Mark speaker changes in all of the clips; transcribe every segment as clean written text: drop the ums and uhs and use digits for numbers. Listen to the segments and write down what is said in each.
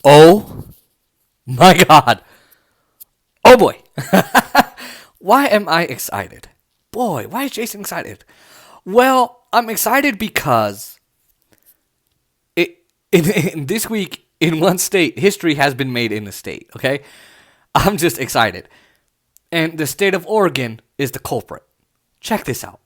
Speaker 1: Oh my God. Oh boy. Why am I excited? Boy, why is Jason excited? Well, I'm excited because in this week, in one state, history has been made in the state, okay? I'm just excited. And the state of Oregon is the culprit. Check this out.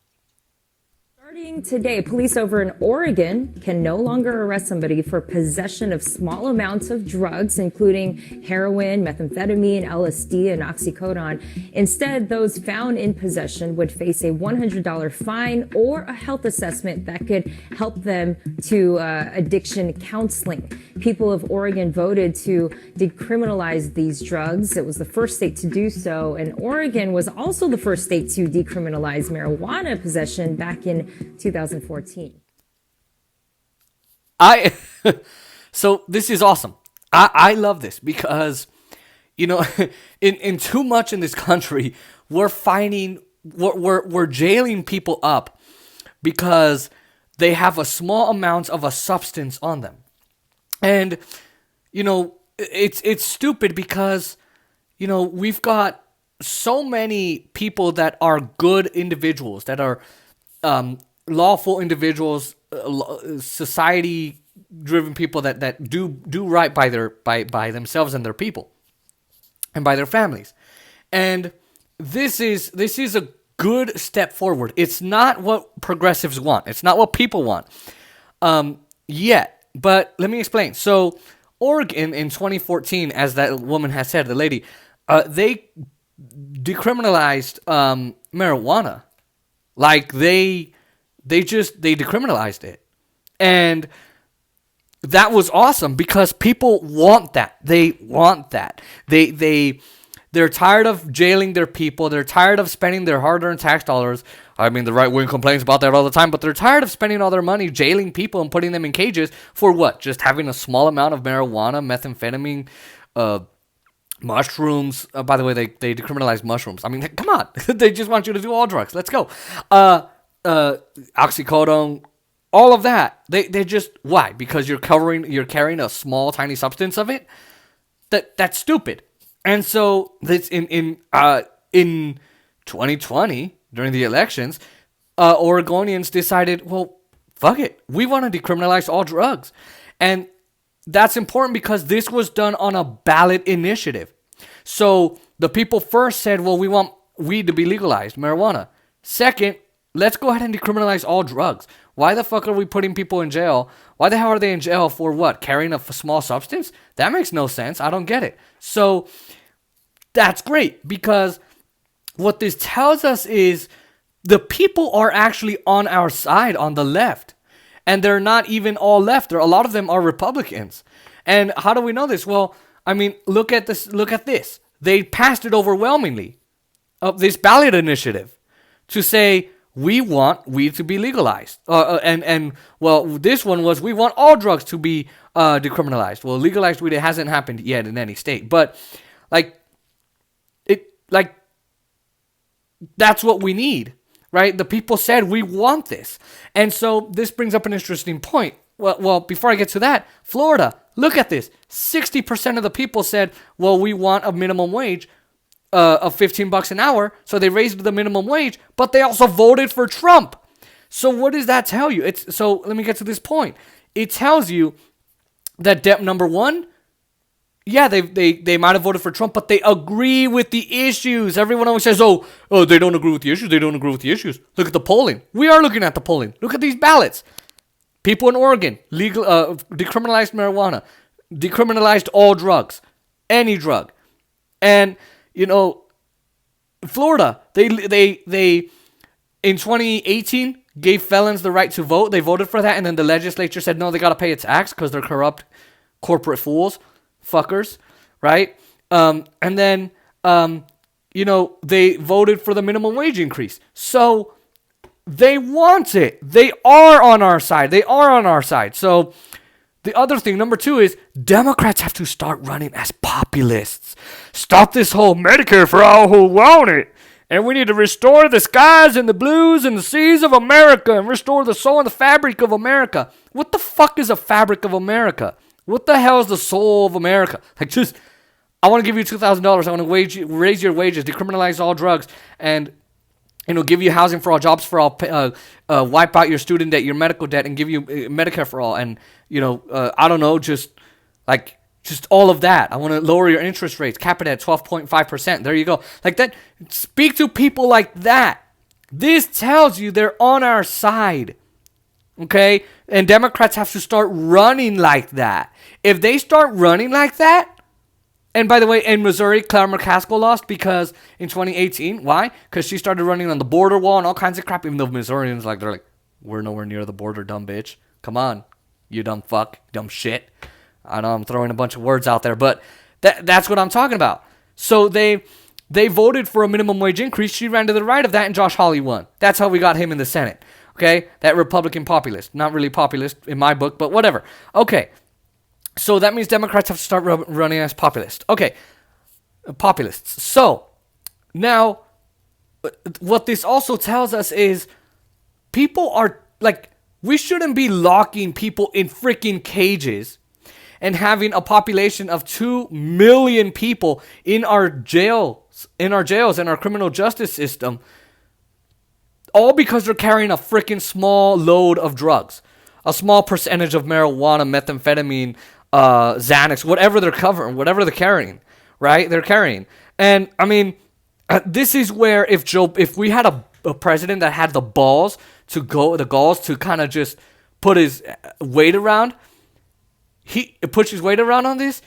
Speaker 2: Starting today, police over in Oregon can no longer arrest somebody for possession of small amounts of drugs, including heroin, methamphetamine, LSD, and oxycodone. Instead, those found in possession would face a $100 fine or a health assessment that could help them to addiction counseling. People of Oregon voted to decriminalize these drugs. It was the first state to do so, and Oregon was also the first state to decriminalize marijuana possession back in 2014.
Speaker 1: So this is awesome. I love this because, in too much in this country, we're jailing people up because they have a small amount of a substance on them. And, it's stupid because, we've got so many people that are good individuals, that are lawful individuals, society-driven people that do right by themselves and their people, and by their families. And this is a good step forward. It's not what progressives want. It's not what people want yet. But let me explain. So Oregon in 2014, as that woman has said, the lady, they decriminalized marijuana. Like they decriminalized it. And that was awesome because people want that. They want that. They're tired of jailing their people. They're tired of spending their hard-earned tax dollars. I mean, the right wing complains about that all the time, but they're tired of spending all their money jailing people and putting them in cages for what? Just having a small amount of marijuana, methamphetamine, mushrooms. By the way, they decriminalized mushrooms. I mean, come on. They just want you to do all drugs. Let's go. Oxycodone, all of that. They just, why? Because you're carrying a small, tiny substance of it? That's stupid. And so this in 2020, during the elections, Oregonians decided, well, fuck it. We want to decriminalize all drugs. And that's important because this was done on a ballot initiative. So the people first said, well, we want weed to be legalized, marijuana. Second, let's go ahead and decriminalize all drugs. Why the fuck are we putting people in jail? Why the hell are they in jail for what? Carrying a small substance? That makes no sense. I don't get it. So that's great because what this tells us is the people are actually on our side on the left. And they're not even all left. A lot of them are Republicans. And how do we know this? Well, I mean, look at this. They passed it overwhelmingly. This ballot initiative to say, we want weed to be legalized. Well, this one was, we want all drugs to be decriminalized. Well, legalized weed, it hasn't happened yet in any state. But, that's what we need, right? The people said, we want this. And so this brings up an interesting point. Well, before I get to that, Florida, look at this. 60% of the people said, well, we want a minimum wage of $15 an hour. So they raised the minimum wage, but they also voted for Trump. So what does that tell you? So let me get to this point. It tells you that number one, yeah, they might have voted for Trump, but they agree with the issues. Everyone always says, oh, they don't agree with the issues. They don't agree with the issues. Look at the polling. We are looking at the polling. Look at these ballots. People in Oregon, decriminalized marijuana, decriminalized all drugs, any drug. And, Florida, they in 2018 gave felons the right to vote. They voted for that, and then the legislature said, no, they got to pay a tax because they're corrupt corporate fools. Fuckers, right? And then, they voted for the minimum wage increase. So they want it. They are on our side. So the other thing, number two, is Democrats have to start running as populists. Stop this whole Medicare for all who want it. And we need to restore the skies and the blues and the seas of America and restore the soul and the fabric of America. What the fuck is a fabric of America? What the hell is the soul of America? Like, just, I want to give you $2,000. I want to raise your wages, decriminalize all drugs, and give you housing for all, jobs for all, wipe out your student debt, your medical debt, and give you Medicare for all, and I don't know, just all of that. I want to lower your interest rates, cap it at 12.5%. There you go. Like that. Speak to people like that. This tells you they're on our side. Okay? And Democrats have to start running like that. If they start running like that, and by the way, in Missouri, Claire McCaskill lost because in 2018. Why? Because she started running on the border wall and all kinds of crap. Even though Missourians, they're like, we're nowhere near the border, dumb bitch. Come on, you dumb fuck, dumb shit. I know I'm throwing a bunch of words out there, but that's what I'm talking about. So they voted for a minimum wage increase. She ran to the right of that, and Josh Hawley won. That's how we got him in the Senate. Okay? That Republican populist. Not really populist in my book, but whatever. Okay. So that means Democrats have to start running as populists. Okay. Populists. So, now, what this also tells us is people are, we shouldn't be locking people in freaking cages and having a population of 2 million people in our jails, in our criminal justice system, all because they're carrying a freaking small load of drugs, a small percentage of marijuana, methamphetamine, Xanax, whatever they're carrying, right? They're carrying. And I mean, this is where if we had a president that had the balls to kind of just put his weight around, on this,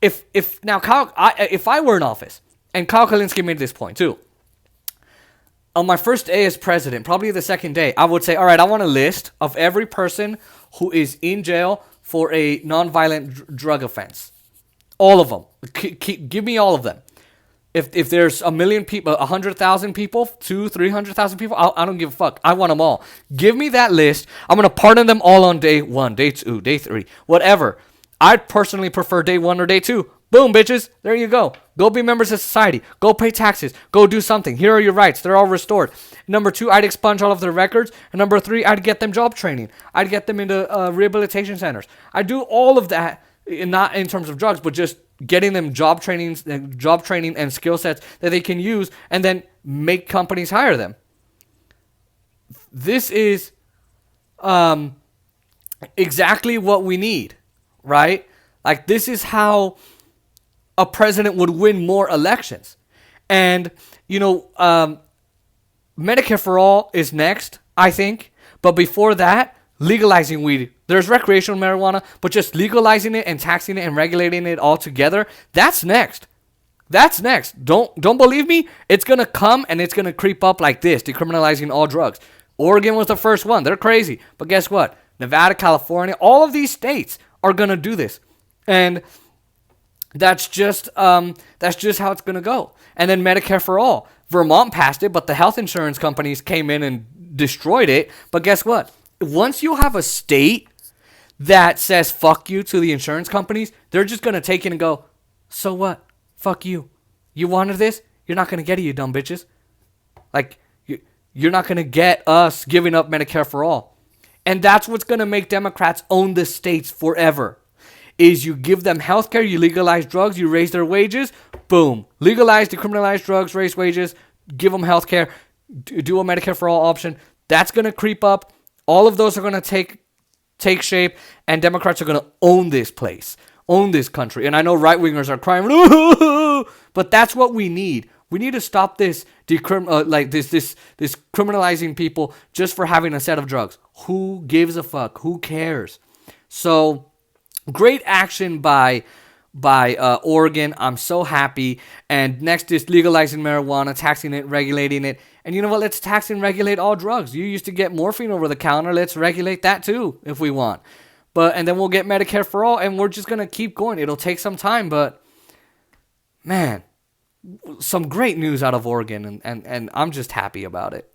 Speaker 1: if I were in office, and Kyle Kalinske made this point too, on my first day as president, probably the second day, I would say, all right, I want a list of every person who is in jail for a nonviolent drug offense. All of them. Give me all of them. If there's 1 million people, 100,000 people, 300,000 people, I don't give a fuck. I want them all. Give me that list. I'm going to pardon them all on day 1, day 2, day 3, whatever. I personally prefer day 1 or day 2. Boom, bitches. There you go. Go be members of society. Go pay taxes. Go do something. Here are your rights. They're all restored. Number 2, I'd expunge all of their records. And number 3, I'd get them job training. I'd get them into rehabilitation centers. I'd do all of that, not in terms of drugs, but just getting them job training and skill sets that they can use, and then make companies hire them. This is exactly what we need, right? Like, this is how a president would win more elections. And, Medicare for all is next, I think. But before that, legalizing weed. There's recreational marijuana, but just legalizing it and taxing it and regulating it all together, that's next. That's next. Don't believe me? It's going to come and it's going to creep up like this, decriminalizing all drugs. Oregon was the first one. They're crazy. But guess what? Nevada, California, all of these states are going to do this. And that's just how it's going to go. And then Medicare for all. Vermont passed it, but the health insurance companies came in and destroyed it. But guess what? Once you have a state that says fuck you to the insurance companies, they're just going to take it and go, so what? Fuck you. You wanted this? You're not going to get it, you dumb bitches. Like, you're not going to get us giving up Medicare for all. And that's what's going to make Democrats own the states forever. Is you give them health care, you legalize drugs, you raise their wages, boom. Legalize, decriminalize drugs, raise wages, give them health care, do a Medicare for all option. That's going to creep up. All of those are going to take shape, and Democrats are going to own this place, own this country. And I know right-wingers are crying, but that's what we need. We need to stop this this criminalizing people just for having a set of drugs. Who gives a fuck? Who cares? So, great action by Oregon. I'm so happy. And next is legalizing marijuana, taxing it, regulating it. And you know what? Let's tax and regulate all drugs. You used to get morphine over the counter. Let's regulate that too if we want. And then we'll get Medicare for all, and we're just going to keep going. It'll take some time, but man, some great news out of Oregon, and I'm just happy about it.